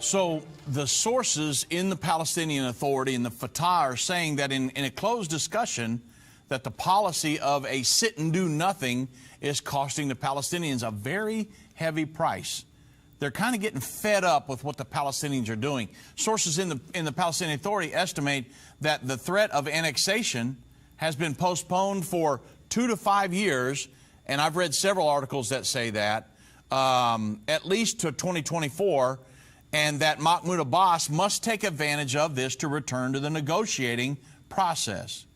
So the sources in the Palestinian Authority and the Fatah are saying that in a closed discussion that the policy of a sit and do nothing is costing the Palestinians a very heavy price. They're kind of getting fed up with what the Palestinians are doing. Sources in the Palestinian Authority estimate that the threat of annexation has been postponed for 2 to 5 years, and I've read several articles that say that, at least to 2024, and that Mahmoud Abbas must take advantage of this to return to the negotiating process.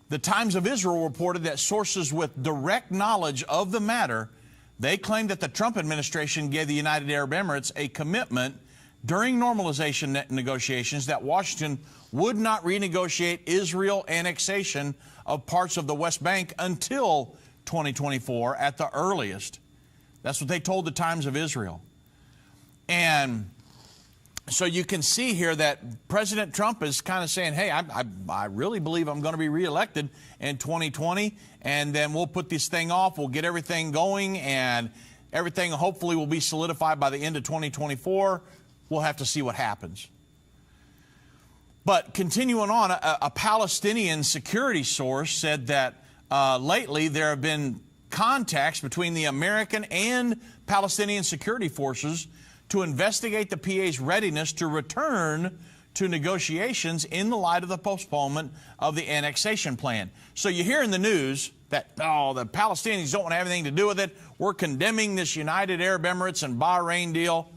The Times of Israel reported that sources with direct knowledge of the matter, they claimed that the Trump administration gave the United Arab Emirates a commitment during normalization negotiations that Washington would not renegotiate Israel annexation of parts of the West Bank until 2024 at the earliest. That's what they told the Times of Israel. And so you can see here that President Trump is kind of saying, hey, I really believe I'm going to be reelected in 2020, and then we'll put this thing off, we'll get everything going, and everything hopefully will be solidified by the end of 2024. We'll have to see what happens. But continuing on, a Palestinian security source said that lately there have been contacts between the American and Palestinian security forces to investigate the PA's readiness to return to negotiations in the light of the postponement of the annexation plan. So you hear in the news that, oh, the Palestinians don't want to have anything to do with it. We're condemning this United Arab Emirates and Bahrain deal.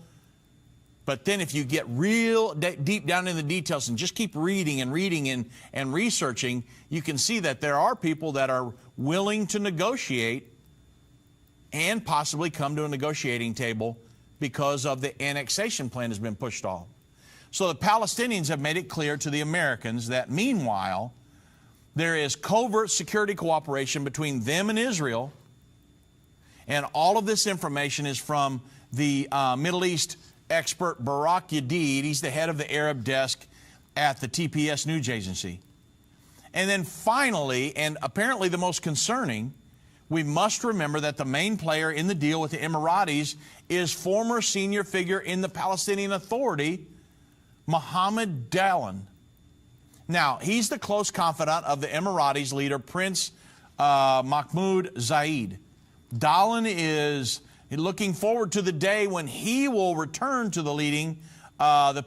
But then if you get real deep down in the details and just keep reading and researching, you can see that there are people that are willing to negotiate and possibly come to a negotiating table because of the annexation plan has been pushed off. So the Palestinians have made it clear to the Americans that meanwhile, there is covert security cooperation between them and Israel, and all of this information is from the Middle East expert Barak Yadid. He's the head of the Arab desk at the TPS news agency. And then finally, and apparently the most concerning, we must remember that the main player in the deal with the Emiratis is former senior figure in the Palestinian Authority, Mohammed Dalan. Now, he's the close confidant of the Emiratis leader, Prince Mahmoud Zayed. Dalan is looking forward to the day when he will return to the leading the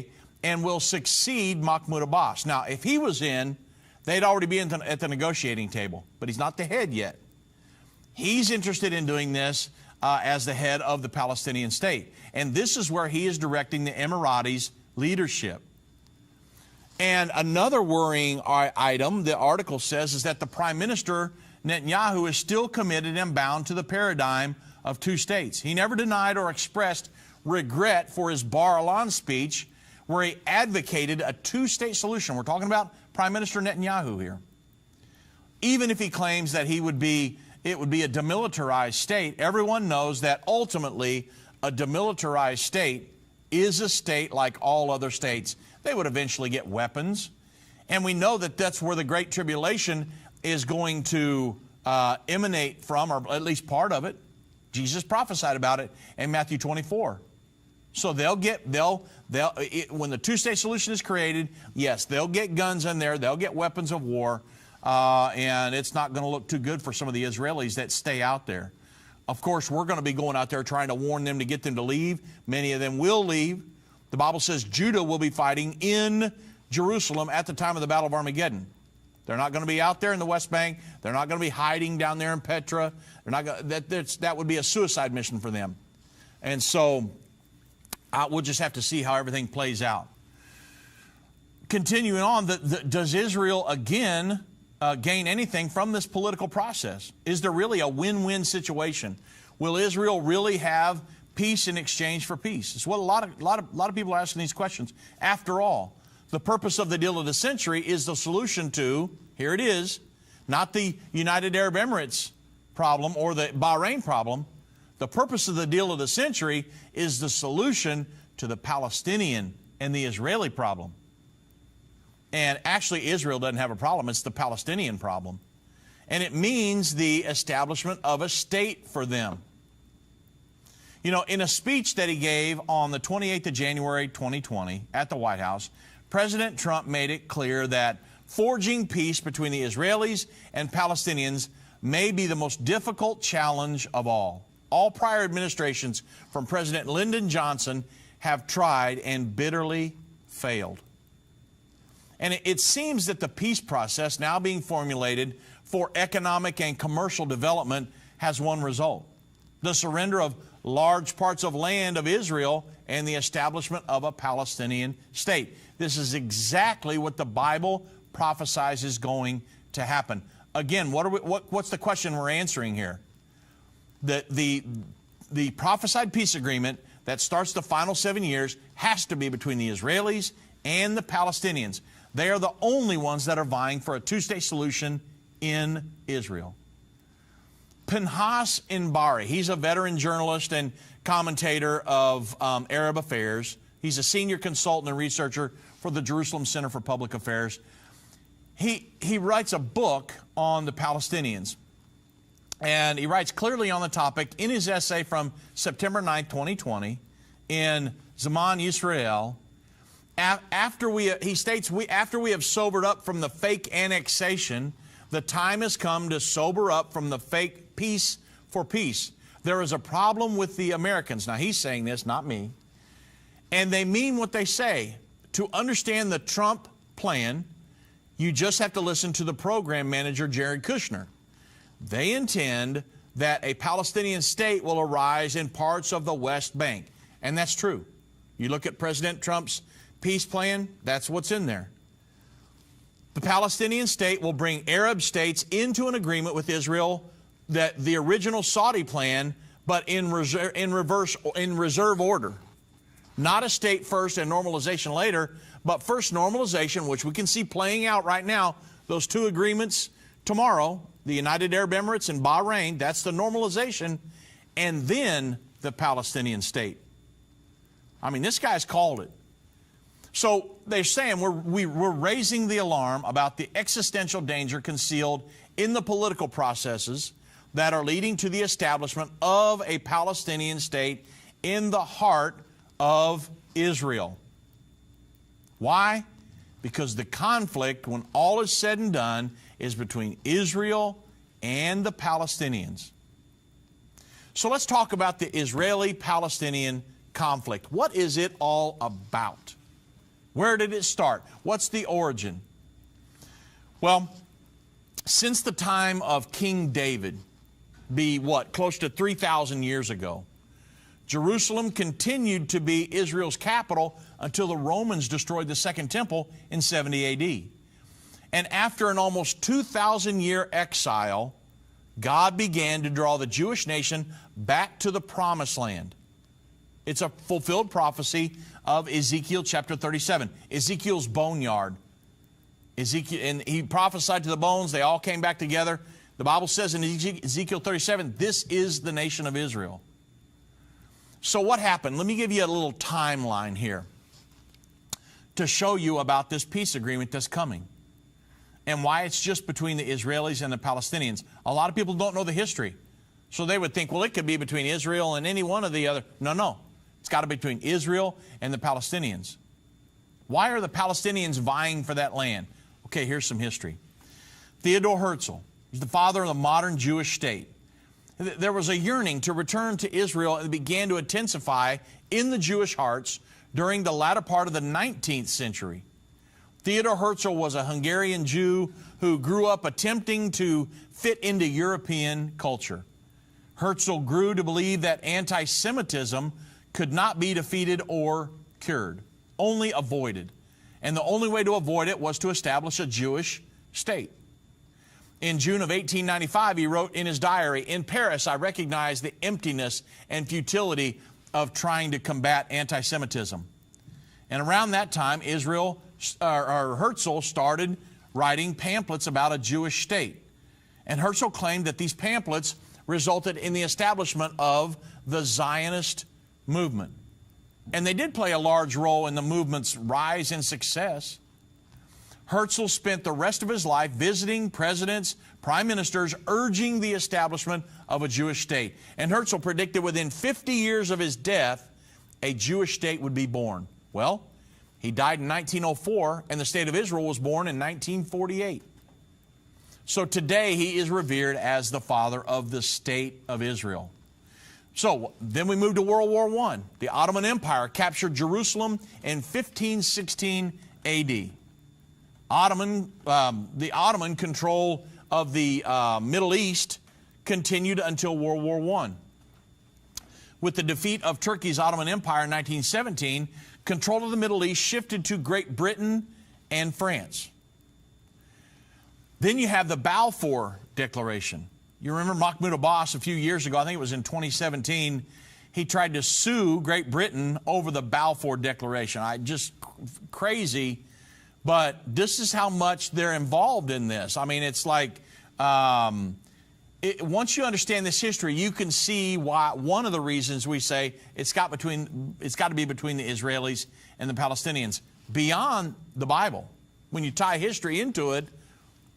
PA and will succeed Mahmoud Abbas. Now, if he was in, they'd already be at the negotiating table, but he's not the head yet. He's interested in doing this as the head of the Palestinian state. And this is where he is directing the Emiratis' leadership. And another worrying item, the article says, is that the Prime Minister, Netanyahu, is still committed and bound to the paradigm of two states. He never denied or expressed regret for his Bar Ilan speech where he advocated a two-state solution. We're talking about Prime Minister Netanyahu here. Even if he claims that it would be a demilitarized state, everyone knows that ultimately a demilitarized state is a state like all other states. They would eventually get weapons. And we know that that's where the Great Tribulation is going to emanate from, or at least part of it. Jesus prophesied about it in Matthew 24. So when the two-state solution is created, yes, they'll get guns in there, they'll get weapons of war, and it's not going to look too good for some of the Israelis that stay out there. Of course, we're going to be going out there trying to warn them to get them to leave. Many of them will leave. The Bible says Judah will be fighting in Jerusalem at the time of the Battle of Armageddon. They're not going to be out there in the West Bank. They're not going to be hiding down there in Petra. They're not going, that would be a suicide mission for them. And so we'll just have to see how everything plays out. Continuing on, does Israel again gain anything from this political process? Is there really a win-win situation? Will Israel really have peace in exchange for peace? It's what a lot of people are asking these questions. After all, the purpose of the deal of the century is the solution to, here it is, not the United Arab Emirates problem or the Bahrain problem. The purpose of the deal of the century is the solution to the Palestinian and the Israeli problem. And actually, Israel doesn't have a problem. It's the Palestinian problem. And it means the establishment of a state for them. You know, in a speech that he gave on the 28th of January 2020 at the White House, President Trump made it clear that forging peace between the Israelis and Palestinians may be the most difficult challenge of all. All prior administrations from President Lyndon Johnson have tried and bitterly failed. And it seems that the peace process now being formulated for economic and commercial development has one result: the surrender of large parts of land of Israel and the establishment of a Palestinian state. This is exactly what the Bible prophesies is going to happen. Again, what's the question we're answering here? The prophesied peace agreement that starts the final 7 years has to be between the Israelis and the Palestinians. They are the only ones that are vying for a two-state solution in Israel. Pinhas Inbari, he's a veteran journalist and commentator of Arab affairs. He's a senior consultant and researcher for the Jerusalem Center for Public Affairs. He writes a book on the Palestinians. And he writes clearly on the topic in his essay from September 9, 2020, in Zaman Yisrael. He states, after we have sobered up from the fake annexation, the time has come to sober up from the fake peace for peace. There is a problem with the Americans. Now, he's saying this, not me. And they mean what they say. To understand the Trump plan, you just have to listen to the program manager, Jared Kushner. They intend that a Palestinian state will arise in parts of the West Bank. And that's true. You look at President Trump's peace plan, that's what's in there. The Palestinian state will bring Arab states into an agreement with Israel, that the original Saudi plan, but in reserve order. Not a state first and normalization later, but first normalization, which we can see playing out right now. Those two agreements tomorrow, the United Arab Emirates and Bahrain, that's the normalization, and then the Palestinian state. I mean, this guy's called it. So they're saying we're raising the alarm about the existential danger concealed in the political processes that are leading to the establishment of a Palestinian state in the heart of Israel. Why? Because the conflict, when all is said and done, is between Israel and the Palestinians. So let's talk about the Israeli-Palestinian conflict. What is it all about? Where did it start? What's the origin? Well, since the time of King David, close to 3,000 years ago, Jerusalem continued to be Israel's capital until the Romans destroyed the Second Temple in 70 A.D. And after an almost 2,000-year exile, God began to draw the Jewish nation back to the Promised Land. It's a fulfilled prophecy of Ezekiel chapter 37, Ezekiel's boneyard. And he prophesied to the bones. They all came back together. The Bible says in Ezekiel 37, this is the nation of Israel. So what happened? Let me give you a little timeline here to show you about this peace agreement that's coming and why it's just between the Israelis and the Palestinians. A lot of people don't know the history. So they would think, well, it could be between Israel and any one of the other. No. It's got to be between Israel and the Palestinians. Why are the Palestinians vying for that land? Okay, here's some history. Theodore Herzl, he's the father of the modern Jewish state. There was a yearning to return to Israel and it began to intensify in the Jewish hearts during the latter part of the 19th century. Theodore Herzl was a Hungarian Jew who grew up attempting to fit into European culture. Herzl grew to believe that anti-Semitism could not be defeated or cured, only avoided. And the only way to avoid it was to establish a Jewish state. In June of 1895, he wrote in his diary, "In Paris, I recognize the emptiness and futility of trying to combat anti-Semitism." And around that time, Herzl started writing pamphlets about a Jewish state. And Herzl claimed that these pamphlets resulted in the establishment of the Zionist movement. And they did play a large role in the movement's rise and success. Herzl spent the rest of his life visiting presidents, prime ministers, urging the establishment of a Jewish state. And Herzl predicted within 50 years of his death, a Jewish state would be born. Well, he died in 1904, and the state of Israel was born in 1948. So today he is revered as the father of the state of Israel. So then we move to World War I. The Ottoman Empire captured Jerusalem in 1516 A.D. The Ottoman control of the Middle East continued until World War I. With the defeat of Turkey's Ottoman Empire in 1917, control of the Middle East shifted to Great Britain and France. Then you have the Balfour Declaration. You remember Mahmoud Abbas a few years ago, I think it was in 2017, he tried to sue Great Britain over the Balfour Declaration. Just crazy, but this is how much they're involved in this. I mean, it's like, once you understand this history, you can see why one of the reasons we say it's got to be between the Israelis and the Palestinians. Beyond the Bible, when you tie history into it,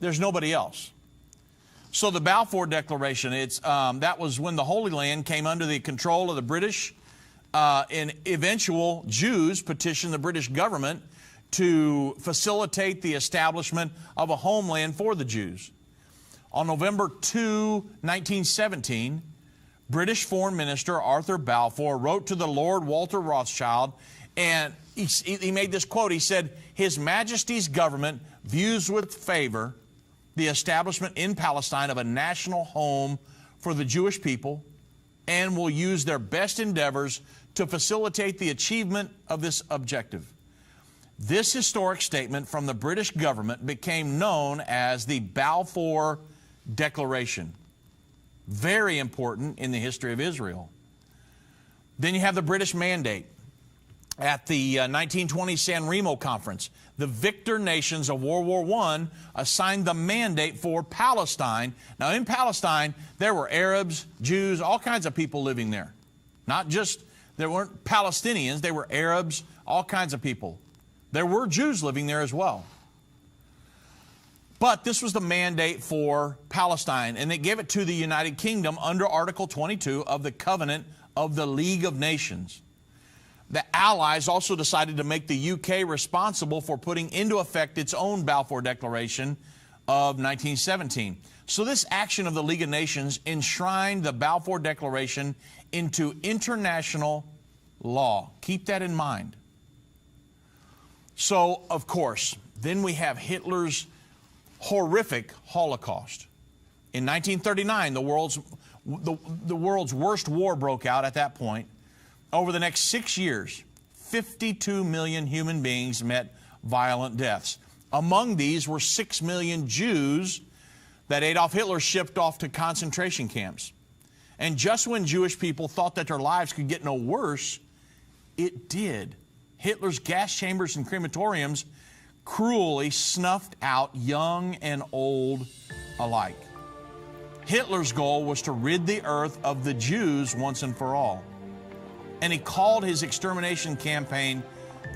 there's nobody else. So the Balfour Declaration, that was when the Holy Land came under the control of the British, and eventual Jews petitioned the British government to facilitate the establishment of a homeland for the Jews. On November 2, 1917, British Foreign Minister Arthur Balfour wrote to the Lord Walter Rothschild, and he made this quote. He said, "His Majesty's government views with favor the establishment in Palestine of a national home for the Jewish people and will use their best endeavors to facilitate the achievement of this objective." This historic statement from the British government became known as the Balfour Declaration. Very important in the history of Israel. Then you have the British Mandate. At the 1920 San Remo Conference, the victor nations of World War I assigned the mandate for Palestine. Now, in Palestine, there were Arabs, Jews, all kinds of people living there. Not just, there weren't Palestinians, they were Arabs, all kinds of people. There were Jews living there as well. But this was the mandate for Palestine, and they gave it to the United Kingdom under Article 22 of the Covenant of the League of Nations. The Allies also decided to make the UK responsible for putting into effect its own Balfour Declaration of 1917. So this action of the League of Nations enshrined the Balfour Declaration into international law. Keep that in mind. So, of course, then we have Hitler's horrific Holocaust. In 1939, the world's worst war broke out at that point. Over the next 6 years, 52 million human beings met violent deaths. Among these were 6 million Jews that Adolf Hitler shipped off to concentration camps. And just when Jewish people thought that their lives could get no worse, it did. Hitler's gas chambers and crematoriums cruelly snuffed out young and old alike. Hitler's goal was to rid the earth of the Jews once and for all. And he called his extermination campaign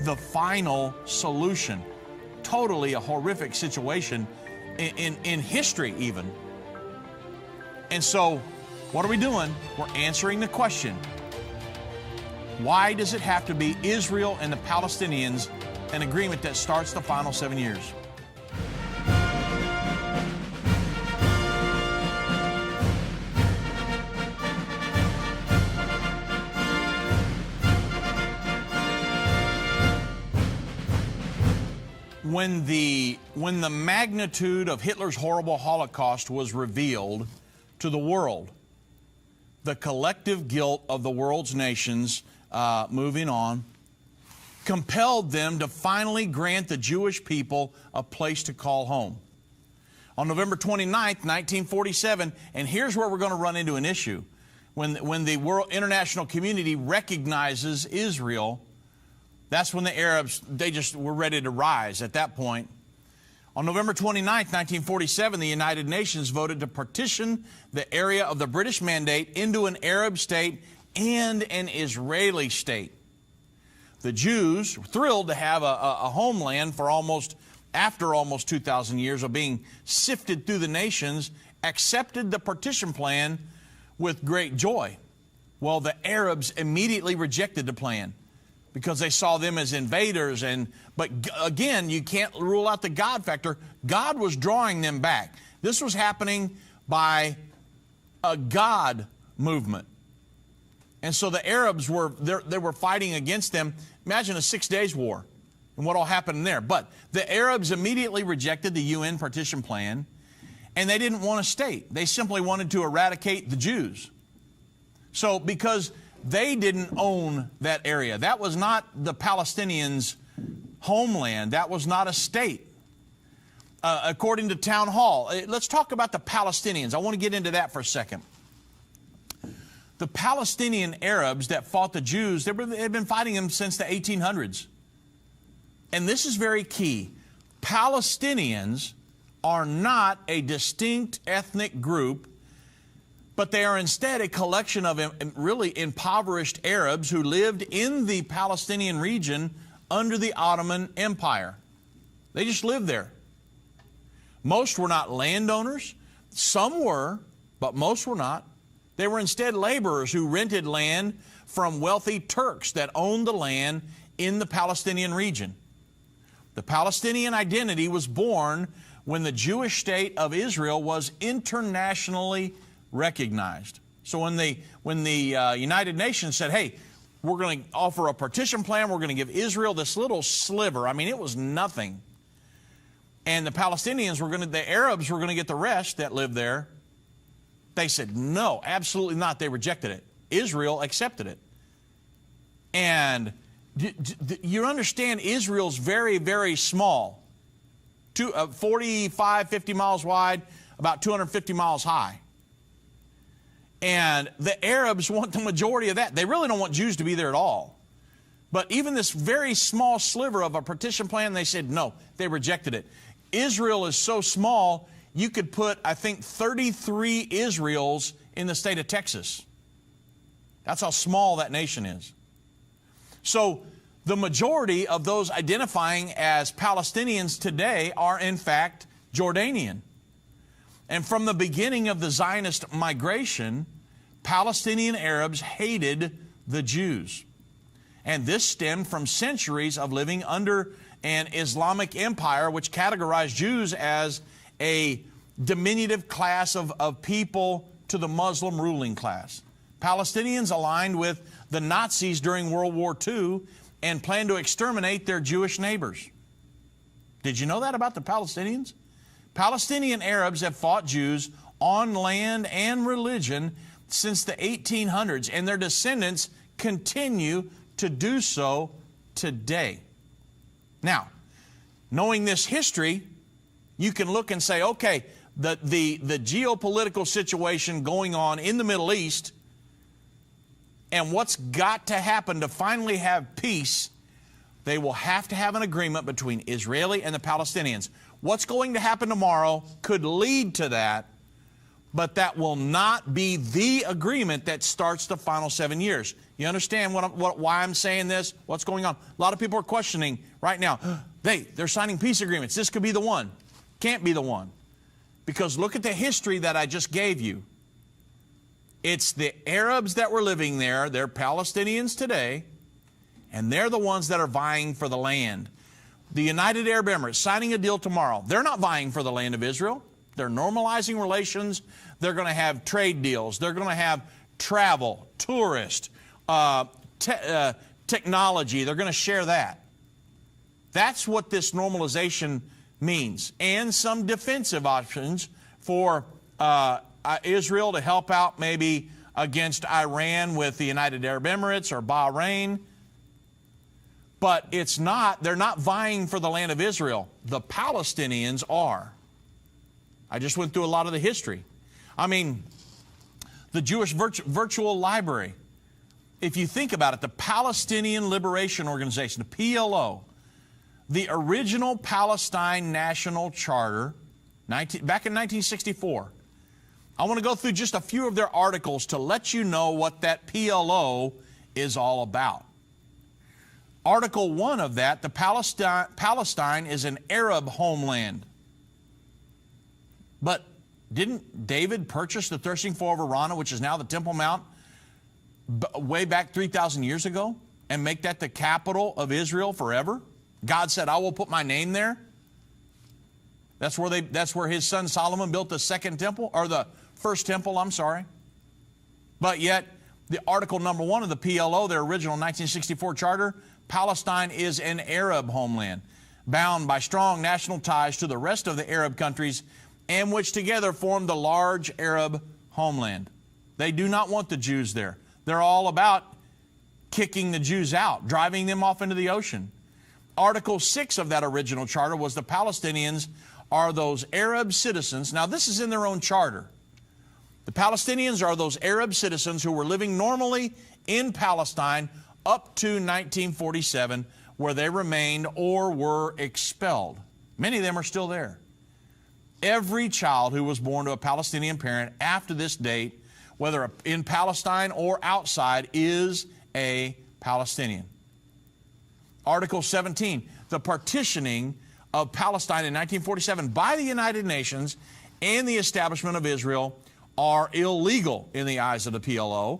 the final solution. Totally a horrific situation in history even. And so, what are we doing? We're answering the question, why does it have to be Israel and the Palestinians, an agreement that starts the final 7 years? When the magnitude of Hitler's horrible Holocaust was revealed to the world, the collective guilt of the world's nations, moving on, compelled them to finally grant the Jewish people a place to call home. On November 29th, 1947, and here's where we're going to run into an issue. When the world international community recognizes Israel, that's when the Arabs, they just were ready to rise at that point. On November 29th, 1947, the United Nations voted to partition the area of the British Mandate into an Arab state and an Israeli state. The Jews were thrilled to have a homeland for almost after almost 2,000 years of being sifted through the nations, accepted the partition plan with great joy. Well, the Arabs immediately rejected the plan because they saw them as invaders. But again, you can't rule out the God factor. God was drawing them back. This was happening by a God movement. And so the Arabs they were fighting against them. Imagine a 6 days war and what all happened there. But the Arabs immediately rejected the UN partition plan, and they didn't want a state. They simply wanted to eradicate the Jews. So because they didn't own that area, that was not the Palestinians' homeland. That was not a state. According to Town Hall, let's talk about the Palestinians. I want to get into that for a second. The Palestinian Arabs that fought the Jews, they've been fighting them since the 1800s. And this is very key. Palestinians are not a distinct ethnic group, but they are instead a collection of really impoverished Arabs who lived in the Palestinian region under the Ottoman Empire. They just lived there. Most were not landowners. Some were, but most were not. They were instead laborers who rented land from wealthy Turks that owned the land in the Palestinian region. The Palestinian identity was born when the Jewish state of Israel was internationally recognized. So when the United Nations said, hey, we're going to offer a partition plan, we're going to give Israel this little sliver. I mean, it was nothing. And the Palestinians the Arabs were going to get the rest that lived there. They said, no, absolutely not. They rejected it. Israel accepted it. And you understand Israel's very, very small. 45, 50 miles wide, about 250 miles high. And the Arabs want the majority of that. They really don't want Jews to be there at all. But even this very small sliver of a partition plan, they said no. They rejected it. Israel is so small, you could put, I think, 33 Israels in the state of Texas. That's how small that nation is. So the majority of those identifying as Palestinians today are, in fact, Jordanian. And from the beginning of the Zionist migration, Palestinian Arabs hated the Jews. And this stemmed from centuries of living under an Islamic empire which categorized Jews as a diminutive class of people to the Muslim ruling class. Palestinians aligned with the Nazis during World War II and planned to exterminate their Jewish neighbors. Did you know that about the Palestinians? Palestinian Arabs have fought Jews on land and religion since the 1800s, and their descendants continue to do so today. Now, knowing this history, you can look and say, okay, the geopolitical situation going on in the Middle East and what's got to happen to finally have peace, they will have to have an agreement between Israeli and the Palestinians. What's going to happen tomorrow could lead to that, but that will not be the agreement that starts the final 7 years. You understand why I'm saying this? What's going on? A lot of people are questioning right now. They're signing peace agreements. This could be the one. Can't be the one. Because look at the history that I just gave you. It's the Arabs that were living there. They're Palestinians today, and they're the ones that are vying for the land. The United Arab Emirates signing a deal tomorrow. They're not vying for the land of Israel. They're normalizing relations. They're going to have trade deals. They're going to have travel, tourist, technology. They're going to share that. That's what this normalization means. And some defensive options for Israel to help out maybe against Iran with the United Arab Emirates or Bahrain. But it's not, they're not vying for the land of Israel. The Palestinians are. I just went through a lot of the history. I mean, the Jewish Virtual Library. If you think about it, the Palestinian Liberation Organization, the PLO, the original Palestine National Charter, back in 1964. I want to go through just a few of their articles to let you know what that PLO is all about. Article 1 of that, Palestine is an Arab homeland. But didn't David purchase the threshing floor of Araunah, which is now the Temple Mount, way back 3,000 years ago, and make that the capital of Israel forever? God said, I will put my name there. That's where his son Solomon built the second temple, or the first temple, I'm sorry. But yet, the article number 1 of the PLO, their original 1964 charter, Palestine is an Arab homeland, bound by strong national ties to the rest of the Arab countries, and which together form the large Arab homeland. They do not want the Jews there. They're all about kicking the Jews out, driving them off into the ocean. Article 6 of that original charter was the Palestinians are those Arab citizens. Now, this is in their own charter. The Palestinians are those Arab citizens who were living normally in Palestine up to 1947, where they remained or were expelled. Many of them are still there. Every child who was born to a Palestinian parent after this date, whether in Palestine or outside, is a Palestinian. Article 17, the partitioning of Palestine in 1947 by the United Nations and the establishment of Israel are illegal in the eyes of the PLO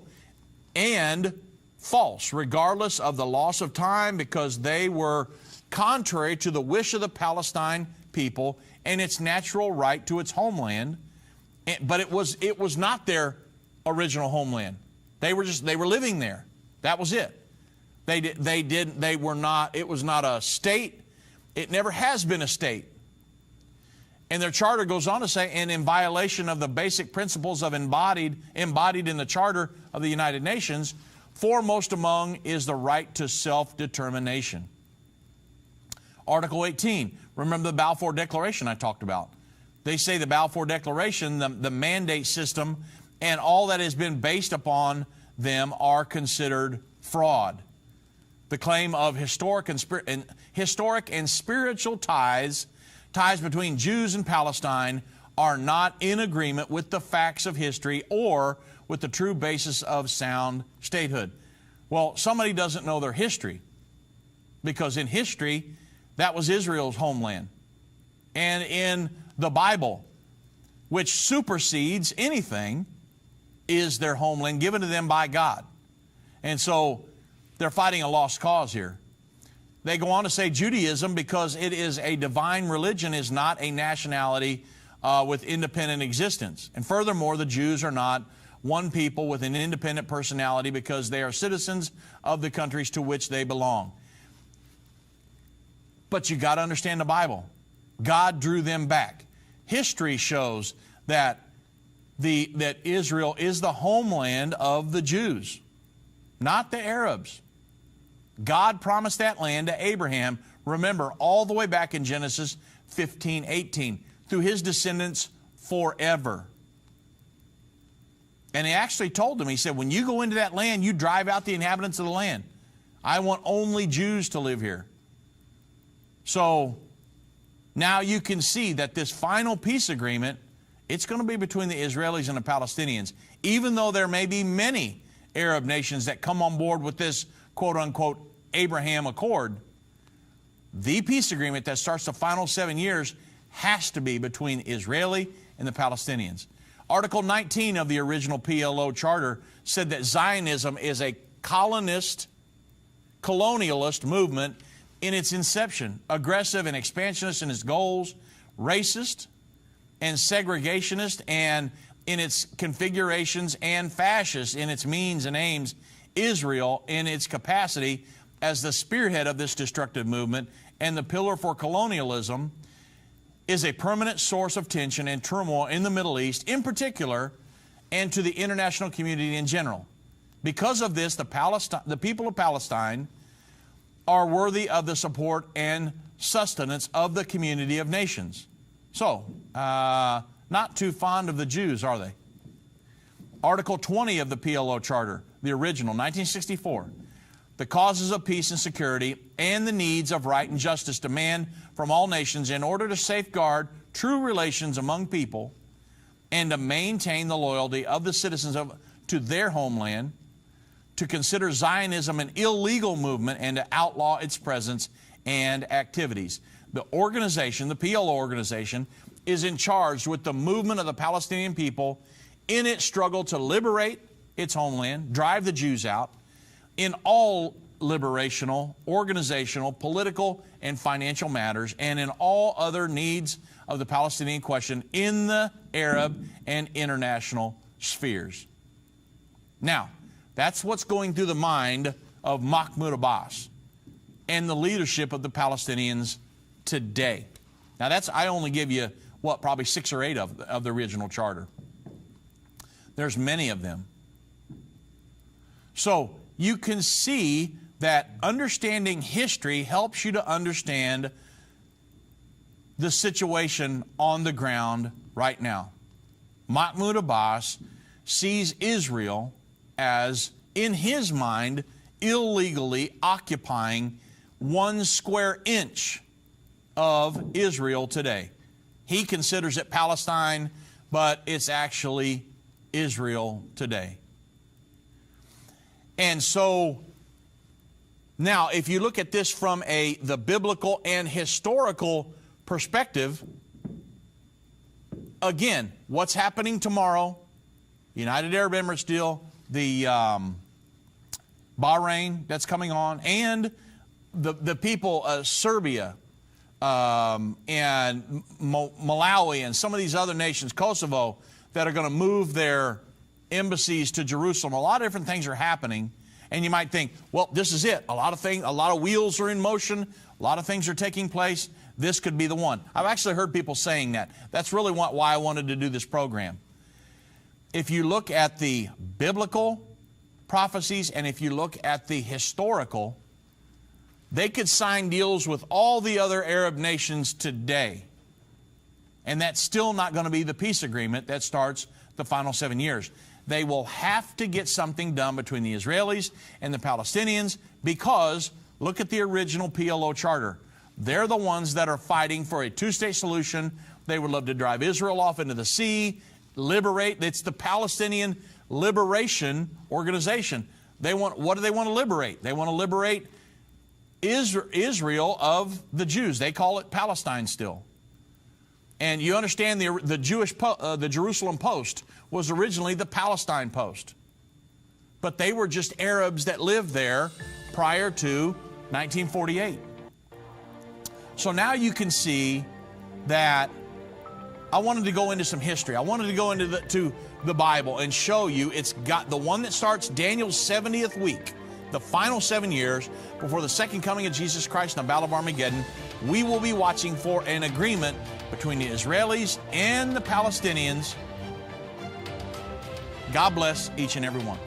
and false, regardless of the loss of time, because they were contrary to the wish of the Palestine people and its natural right to its homeland. But it was not their original homeland. They were living there. That was it. It was not a state. It never has been a state. And their charter goes on to say, and in violation of the basic principles of embodied in the Charter of the United Nations, foremost among is the right to self-determination. Article 18, remember the Balfour Declaration I talked about. They say the Balfour Declaration, the mandate system, and all that has been based upon them are considered fraud. The claim of historic and spiritual ties between Jews and Palestine are not in agreement with the facts of history or with the true basis of sound statehood. Well, somebody doesn't know their history, because in history, that was Israel's homeland. And in the Bible, which supersedes anything, is their homeland given to them by God. And so they're fighting a lost cause here. They go on to say Judaism, because it is a divine religion, is not a nationality with independent existence. And furthermore, the Jews are not one people with an independent personality, because they are citizens of the countries to which they belong. But you got to understand the Bible. God drew them back. History shows that Israel is the homeland of the Jews, not the Arabs. God promised that land to Abraham, remember, all the way back in Genesis 15:18, through his descendants forever. And he actually told them, he said, when you go into that land, you drive out the inhabitants of the land. I want only Jews to live here. So now you can see that this final peace agreement, it's going to be between the Israelis and the Palestinians, even though there may be many Arab nations that come on board with this quote-unquote Abraham Accord. The peace agreement that starts the final 7 years has to be between Israeli and the Palestinians. Article 19 of the original PLO charter said that Zionism is a colonialist movement in its inception, aggressive and expansionist in its goals, racist and segregationist and in its configurations, and fascist in its means and aims. Israel, in its capacity as the spearhead of this destructive movement and the pillar for colonialism, is a permanent source of tension and turmoil in the Middle East in particular, and to the international community in general. Because of this, the people of Palestine are worthy of the support and sustenance of the community of nations. So, not too fond of the Jews, are they? Article 20 of the PLO Charter, the original, 1964. The causes of peace and security and the needs of right and justice demand from all nations, in order to safeguard true relations among people and to maintain the loyalty of the citizens to their homeland, to consider Zionism an illegal movement and to outlaw its presence and activities. The organization, the PLO organization, is in charge with the movement of the Palestinian people in its struggle to liberate its homeland, drive the Jews out, in all liberational, organizational, political, and financial matters, and in all other needs of the Palestinian question in the Arab and international spheres. Now, that's what's going through the mind of Mahmoud Abbas and the leadership of the Palestinians today. Now, I only give you, what, probably 6 or 8 of the original charter. There's many of them. So you can see that understanding history helps you to understand the situation on the ground right now. Mahmoud Abbas sees Israel as, in his mind, illegally occupying 1 square inch of Israel today. He considers it Palestine, but it's actually Israel today. And so now, if you look at this from the biblical and historical perspective, again, what's happening tomorrow? United Arab Emirates deal, the Bahrain that's coming on, and the people of Serbia and Malawi and some of these other nations, Kosovo, that are going to move their embassies to Jerusalem. A lot of different things are happening. And you might think, well, this is it. A lot of wheels are in motion. A lot of things are taking place. This could be the one. I've actually heard people saying that. That's really why I wanted to do this program. If you look at the biblical prophecies and if you look at the historical, they could sign deals with all the other Arab nations today. And that's still not going to be the peace agreement that starts the final 7 years. They will have to get something done between the Israelis and the Palestinians because look at the original PLO charter. They're the ones that are fighting for a 2-state solution. They would love to drive Israel off into the sea, liberate. It's the Palestinian Liberation Organization. What do they want to liberate? They want to liberate Israel of the Jews. They call it Palestine still. And you understand the Jerusalem Post was originally the Palestine Post. But they were just Arabs that lived there prior to 1948. So now you can see that I wanted to go into some history. I wanted to go into the Bible and show you it's got the one that starts Daniel's 70th week, the final 7 years before the second coming of Jesus Christ and the Battle of Armageddon. We will be watching for an agreement between the Israelis and the Palestinians. God bless each and every one.